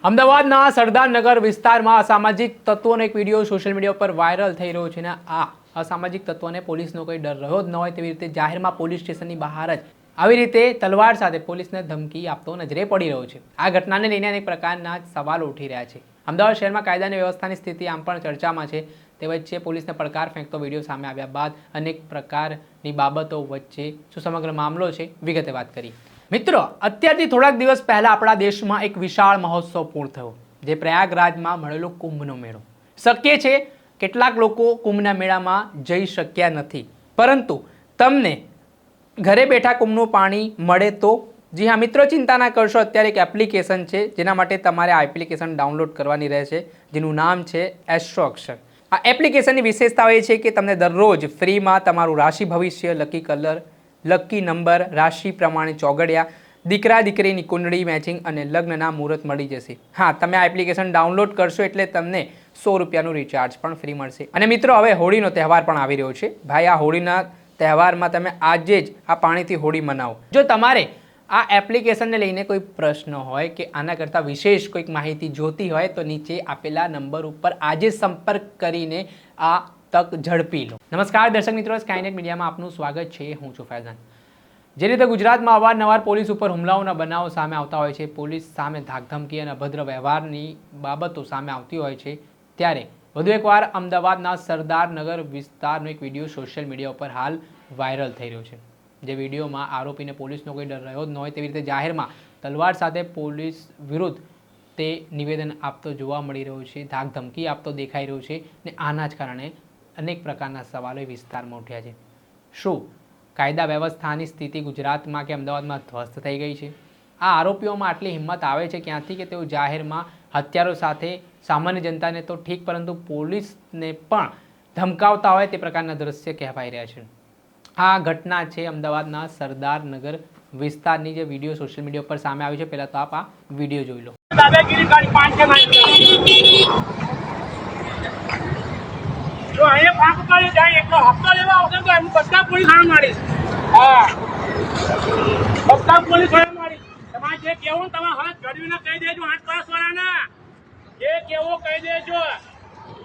અમદાવાદના સરદારનગર વિસ્તારમાં અસામાજિક તત્વોનો એક વિડીયો સોશિયલ મીડિયા પર વાયરલ થઈ રહ્યો છે અને આ અસામાજિક તત્વોને પોલીસનો કોઈ ડર રહ્યો જ ન હોય તેવી રીતે જાહેરમાં પોલીસ સ્ટેશનની બહાર જ આવી રીતે તલવાર સાથે પોલીસને ધમકી આપતો નજરે પડી રહ્યો છે। આ ઘટનાને લઈને અનેક પ્રકારના સવાલો ઉઠી રહ્યા છે। અમદાવાદ શહેરમાં કાયદા અને વ્યવસ્થાની સ્થિતિ આમ પણ ચર્ચામાં છે। તે વચ્ચે પોલીસને પડકાર ફેંકતો વિડીયો સામે આવ્યા બાદ અનેક પ્રકારની બાબતો વચ્ચે શું સમગ્ર મામલો છે વિગતે વાત કરી। મિત્રો, અત્યારથી થોડાક દિવસ પહેલા આપણા દેશમાં એક વિશાળ મહોત્સવ પૂર્ણ થયો, જે પ્રયાગરાજમાં મળેલો કુંભનો મેળો। શક્ય છે કેટલાક લોકો કુંભના મેળામાં જઈ શક્યા નથી, પરંતુ તમને ઘરે બેઠા કુંભનું પાણી મળે તો? જી હા મિત્રો, ચિંતા ના કરશો। અત્યારે એક એપ્લિકેશન છે જેના માટે તમારે આ એપ્લિકેશન ડાઉનલોડ કરવાની રહેશે, જેનું નામ છે એસ્ટ્રો અક્ષર। આ એપ્લિકેશનની વિશેષતા એ છે કે તમને દરરોજ ફ્રીમાં તમારું રાશિ ભવિષ્ય, લકી કલર, લકી નંબર, રાશિ પ્રમાણે ચોગડિયા, દીકરા દીકરીની કુંડળી મેચિંગ અને લગ્નના મુહૂર્ત મળી જશે। હા, તમે આ એપ્લિકેશન ડાઉનલોડ કરશો એટલે તમને 100 રૂપિયાનું રિચાર્જ પણ ફ્રી મળશે। અને મિત્રો, હવે હોળીનો તહેવાર પણ આવી રહ્યો છે। ભાઈ, આ હોળીના તહેવારમાં તમે આજે જ આ પાણીથી હોળી મનાવો। જો તમારે આ એપ્લિકેશનને લઈને કોઈ પ્રશ્ન હોય કે આના કરતાં વિશેષ કોઈક માહિતી જોતી હોય તો નીચે આપેલા નંબર ઉપર આજે સંપર્ક કરીને આ તક ઝડપી લો। નમસ્કાર દર્શક મિત્રો, સ્કાયનેટ મીડિયામાં આપનું સ્વાગત છે। હું છું ફૈઝાન। જે રીતે ગુજરાતમાં અવારનવાર પોલીસ ઉપર હુમલાઓના બનાવો સામે આવતા હોય છે, પોલીસ સામે ધાકધમકી અને અભદ્ર વ્યવહારની બાબતો સામે આવતી હોય છે, ત્યારે વધુ એકવાર અમદાવાદના સરદારનગર વિસ્તારનો એક વિડીયો સોશિયલ મીડિયા ઉપર હાલ વાયરલ થઈ રહ્યો છે। જે વિડીયોમાં આરોપીને પોલીસનો કોઈ ડર રહ્યો જ ન હોય તેવી રીતે જાહેરમાં તલવાર સાથે પોલીસ વિરુદ્ધ તે નિવેદન આપતો જોવા મળી રહ્યો છે, ધાકધમકી આપતો દેખાઈ રહ્યો છે અને આના જ કારણે અનેક પ્રકારના સવાલો વિસ્તારમાં ઉઠ્યા છે। શું કાયદા વ્યવસ્થાની સ્થિતિ ગુજરાતમાં કે અમદાવાદમાં ધ્વસ્ત થઈ ગઈ છે? આ આરોપીઓમાં આટલી હિંમત આવે છે ક્યાંથી કે તેઓ જાહેરમાં હથિયારો સાથે સામાન્ય જનતાને તો ઠીક, પરંતુ પોલીસને પણ ધમકાવતા હોય તે પ્રકારના દ્રશ્ય કહેવાઈ રહ્યા છે। આ ઘટના છે અમદાવાદના સરદારનગર વિસ્તારની, જે વિડીયો સોશિયલ મીડિયા પર સામે આવ્યો છે। પહેલા તો આપ આ વિડીયો જોઈ લો। જો અહીંયા પાક કરી જાય એટલો હપ્તો લેવા આવશે તો એમ બધા પોલીસ હાણ મારી। હા, બધા પોલીસ હાણ મારી। તમારે જે કેવું તમે હવે ગરીબને કહી દેજો, 8 ક્લાસ વાળાના જે કેવો કહી દેજો।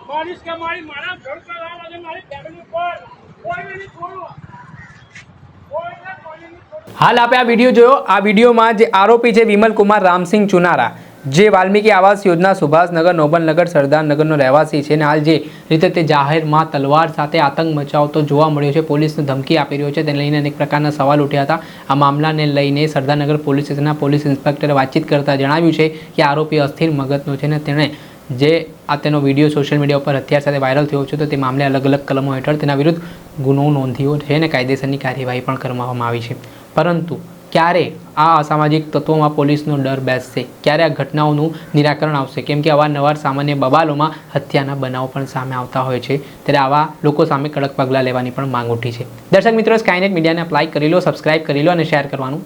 પોલીસ કે મારી મારા ઘર પર આવે, મારી ફેમિલી પર કોઈને નહીં છોડો, કોઈને નહીં છોડો। હાલ આપે આ વિડીયો જોયો। આ વિડીયોમાં જે આરોપી છે વિમલ કુમાર રામસિંહ ચુનારા, જે વાલ્મીકી આવાસ યોજના સુભાષનગર નોબલનગર સરદારનગરનો રહેવાસી છે અને હાલ જે રીતે તે જાહેરમાં તલવાર સાથે આતંક મચાવતો જોવા મળ્યો છે, પોલીસને ધમકી આપી રહ્યો છે, તેને લઈને અનેક પ્રકારના સવાલ ઉઠ્યા હતા। આ મામલાને લઈને સરદારનગર પોલીસ સ્ટેશનના પોલીસ ઇન્સ્પેક્ટરે વાતચીત કરતા જણાવ્યું છે કે આરોપી અસ્થિર મગજનો છે અને તેણે જે આ તેનો વિડીયો સોશિયલ મીડિયા ઉપર હથિયાર સાથે વાયરલ થયો છે, તો તે મામલે અલગ અલગ કલમો હેઠળ તેના વિરુદ્ધ ગુનો નોંધ્યો છે અને કાયદેસરની કાર્યવાહી પણ કરવામાં આવી છે। પરંતુ ક્યારે આ અસામાજિક તત્વોમાં પોલીસનો ડર બેસશે? ક્યારે આ ઘટનાઓનું નિરાકરણ આવશે? કેમ કે અવારનવાર સામાન્ય બબાલોમાં હત્યાના બનાવો પણ સામે આવતા હોય છે, ત્યારે આવા લોકો સામે કડક પગલાં લેવાની પણ માંગ ઉઠી છે। દર્શક મિત્રો, સ્કાયનેટ મીડિયાને લાઈક કરી લો, સબસ્ક્રાઇબ કરી લો અને શેર કરવાનું